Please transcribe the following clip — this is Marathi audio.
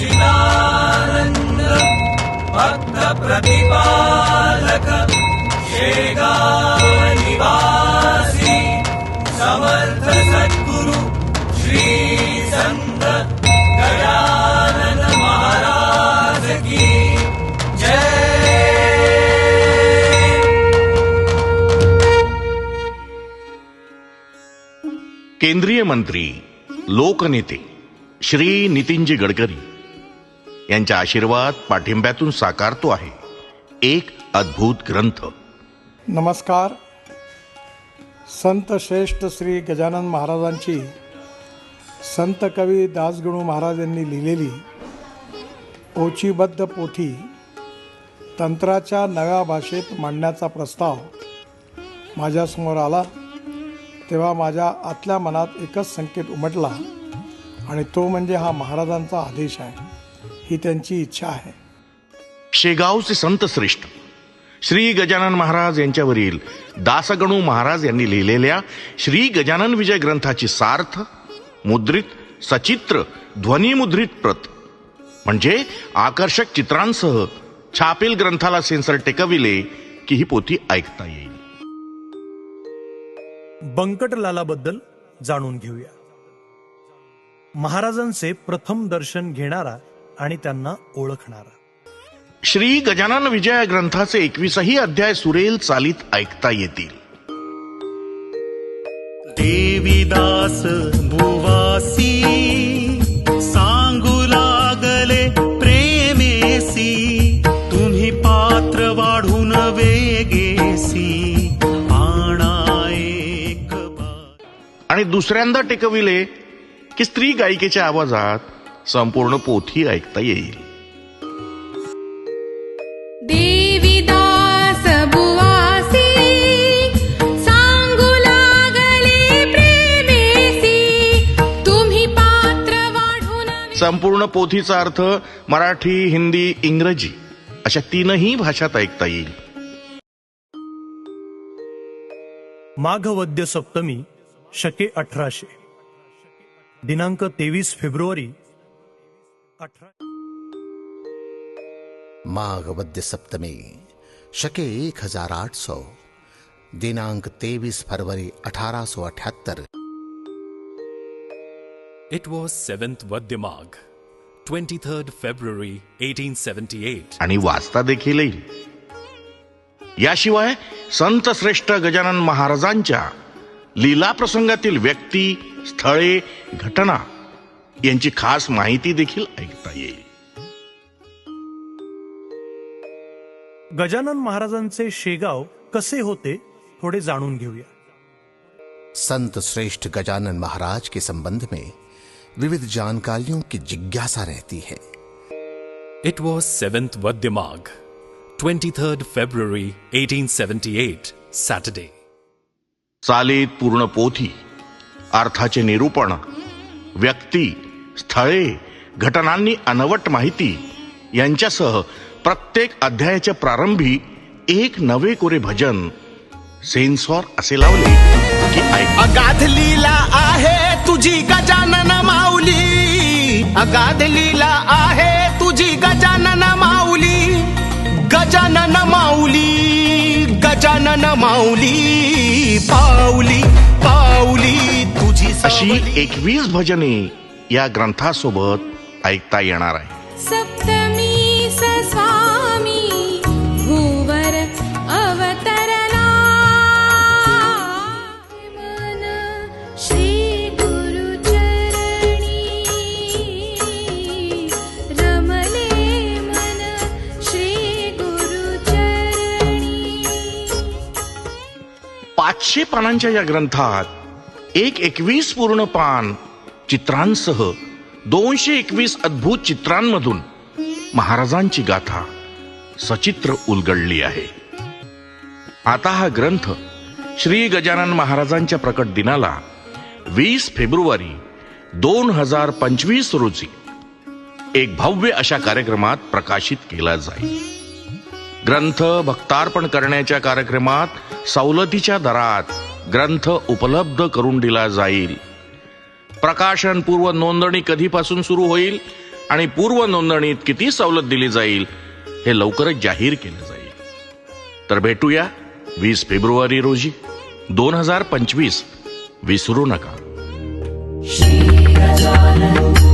सच्चिदानंद भक्त प्रतिपालक शेगाव निवासी समर्थ सद्गुरु श्री संत गजानन महाराज की जय। केंद्रीय मंत्री लोकनेते श्री नितीनजी गडकरी यांच्या आशीर्वाद पाठिंब्यातून साकारतो आहे एक अद्भुत ग्रंथ। नमस्कार। संत श्रेष्ठ श्री गजानन महाराजांची संत कवी दासगणू महाराज यांनी लिहिलेली ओचीबद्ध पोथी तंत्राच्या नव्या भाषेत मांडण्याचा प्रस्ताव माझ्यासमोर आला तेव्हा माझ्या आतल्या मनात एकच संकेत उमटला आणि तो म्हणजे हा महाराजांचा आदेश आहे, ही त्यांची इच्छा आहे। शेगावचे संत श्रेष्ठ श्री गजानन महाराज यांच्यावरील दासगणू महाराज यांनी लिहिलेल्या श्री गजानन विजय ग्रंथाची सार्थ मुद्रित सचित्र ध्वनिमुद्रित प्रत म्हणजे आकर्षक चित्रांसह छापील ग्रंथाला सेन्सर टेकविले की ही पोथी ऐकता येईल। बंकटलालाबद्दल जाणून घेऊया। महाराजांचे प्रथम दर्शन घेणारा आणि त्यांना ओळखणारा। श्री गजानन विजय ग्रंथाचे 21ही अध्याय सुरेल चालीत ऐकता येतील। देवीदास भुवासी सांगू लागले प्रेमेसी तुम्ही पात्र वाढून वेगेसी आणि दुसऱ्यांदा टेकविले की स्त्री गायिकेच्या आवाजात संपूर्ण पोथी ऐकता येईल। देवीदास बुवासी सांगू लागले प्रेमेसी तुम्ही पात्र वाढून। संपूर्ण पोथीचा अर्थ मराठी हिंदी इंग्रजी अशा तीनही भाषात ऐकता येईल। माघवद्य सप्तमी शके 1800 दिनांक 23 फेब्रुवारी 18। माघ वद्य सप्तमी शके 1800 दिनांक 23 February 1878। It was 7th Vadyamagh, 23rd February 1878. आणि वाचता देखील येईल। याशिवाय संत श्रेष्ठ गजानन महाराजांच्या लीला प्रसंगातील व्यक्ती स्थळे घटना यांची खास माहिती देखील ऐकता येईल। गजानन महाराजांचे शेगाव कसे होते थोडे जाणून घेऊया। संत श्रेष्ठ गजानन महाराज के संबंध में विविध जानकारियों की जिज्ञासा रहती है। It was 7th Vadyamagh, 23rd February 1878, Saturday. चालीत पूर्ण पोथी अर्थाचे निरूपण व्यक्ती स्थळे घटनांनी अनवट माहिती यांच्यासह प्रत्येक अध्यायाच्या प्रारंभी एक नवे कोरे भजन सेन्सॉर असे लावले की अगाध लीला आहे तुझी गजानन माऊली अगाध लीला आहे तुझी गजानन माऊली गजानन माऊली गजानन माऊली पाऊली पाऊली तुझी अशी 21 भजने या ग्रंथासोबत ऐकता येणार आहे। सप्तमी स्वामी भूवर अवतरणा मन श्री गुरु चरणी रमले मन श्री गुरु चरणी। 500 पानांच्या या ग्रंथात 21 पूर्ण पान चित्रांसह 221 अद्भुत चित्रांमधून महाराजांची गाथा सचित्र उलगडली आहे। आता हा ग्रंथ श्री गजानन महाराजांच्या प्रकट दिनाला 20 फेब्रुवारी 2025 रोजी एक भव्य अशा कार्यक्रमात प्रकाशित केला जाईल। ग्रंथ भक्तार्पण करण्याच्या कार्यक्रमात सवलतीच्या दरात ग्रंथ उपलब्ध करून दिला जाईल। प्रकाशन पूर्व नोंदणी कधीपासून सुरू होईल आणि पूर्व नोंदणीत किती सवलत दिली जाईल हे लवकरच जाहीर केलं जाईल. तर भेटूया 20 फेब्रुवारी रोजी 2025. विसरू नका. श्री गजानन